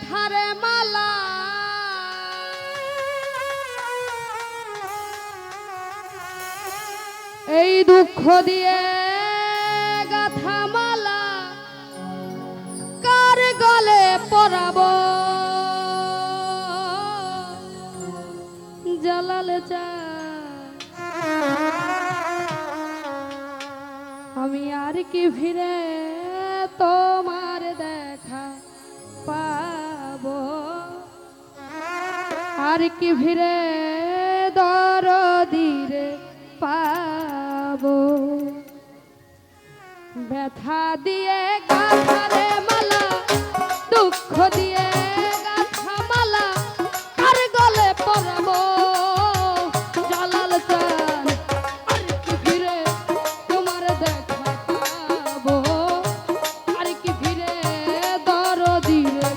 ব্যথারে মালা এই দুঃখ দিয়ে গাথা মালা কার গলে পরাবো জালালে চা আমি আর কি ফিরে তোমার দেখা পাবো আর কি ফিরে দরদিরে পাবো ব্যথা দিয়ে গাথারে মালা দুঃখ দিয়ে গাথা মালা আর গলে পরাবো জালাল চান আর কি ফিরে তোমার দেখা পাবো আর কি ফিরে দরদিরে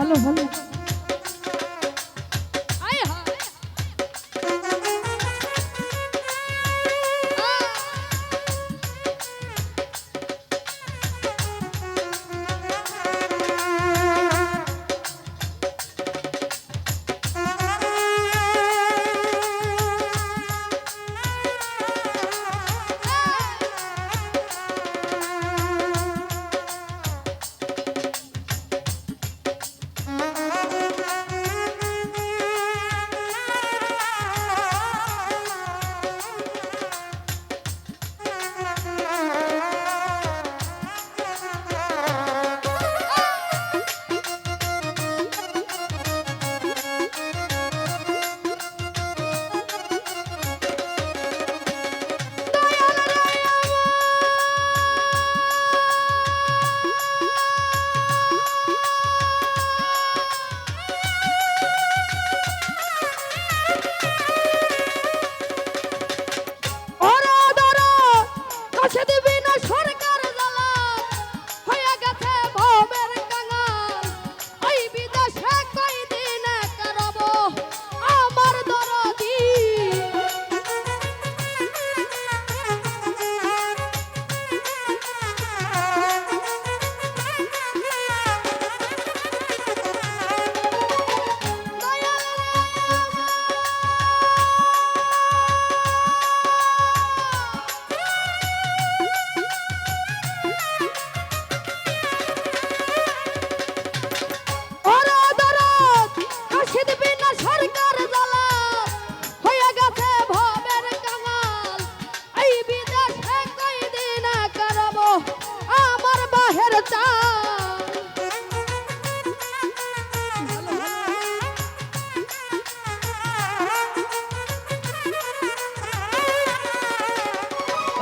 ভালো ভালো আয় হায়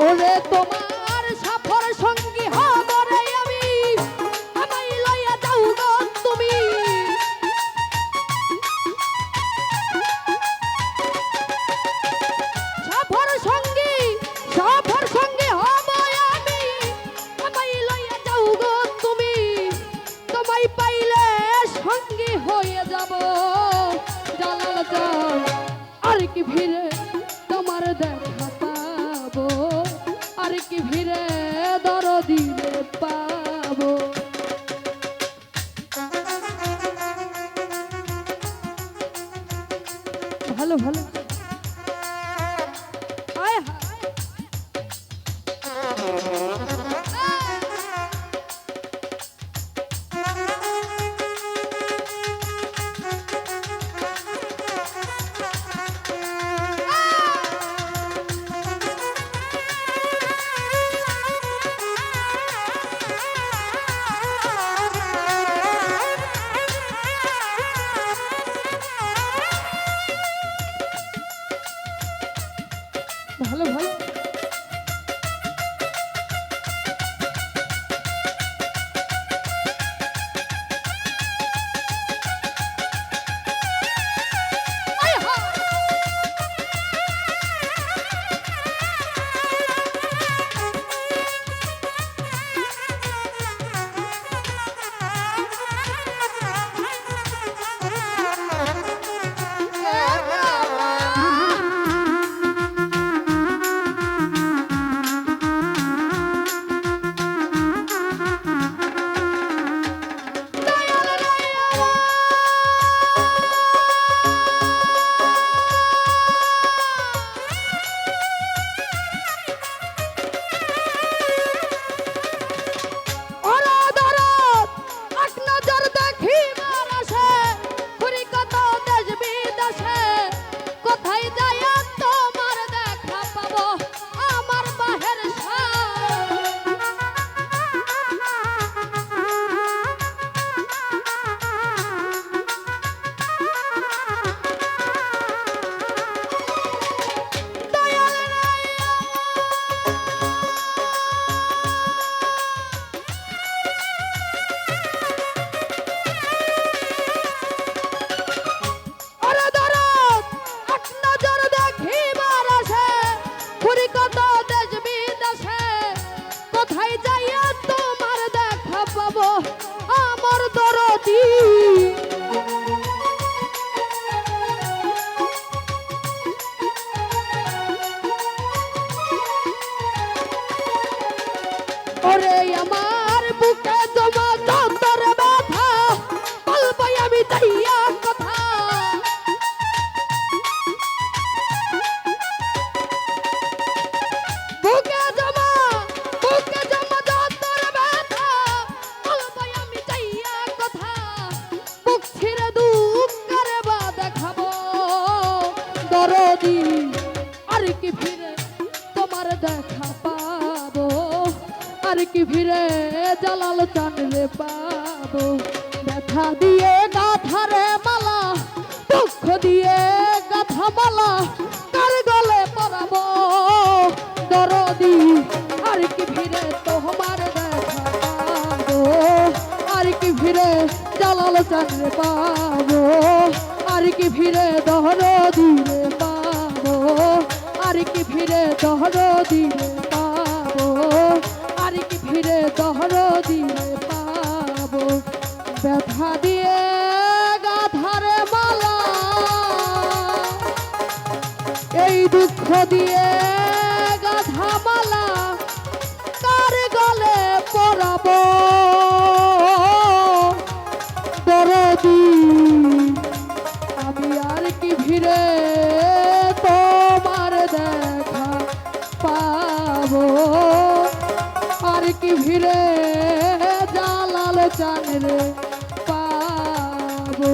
ওরে তোমার সফর সঙ্গী হব রে আমি আমায় লইয়া যাও গো তুমি সফর সঙ্গী হব আমি আমায় লইয়া যাও গো তুমি তোমায় পাইলে সঙ্গী হয়ে যাব জালাল জান আর কি ফিরে তোমার দেখা পাবো আর কি ফিরে দরদিরে পাবো ভালো ভালো আয় হায় দরদি আর কি ফিরে তোমার দেখা পাবো আর কি ফিরে জালাল চান রে পাবো ব্যথা দিয়ে গাথারে মালা দুঃখ দিয়ে গাথা মালা কার গলে পরাবো দরদি আর কি ফিরে তোমার দেখা পাবো আর কি ফিরে জালাল চান রে পাবো আর কি ফিরে দরদি রে পাবো আর কি ফিরে দরদি রে পাবো আর কি ফিরে দরদি রে পাবো ব্যথা দিয়ে গাধারে মালা এই দুঃখ দিয়ে গাধা মালা কার গলে পরাবো দরদি আমি আর কি ফিরে তোমার দেখা পাবো আর কি ফিরে জালাল চান রে পাবো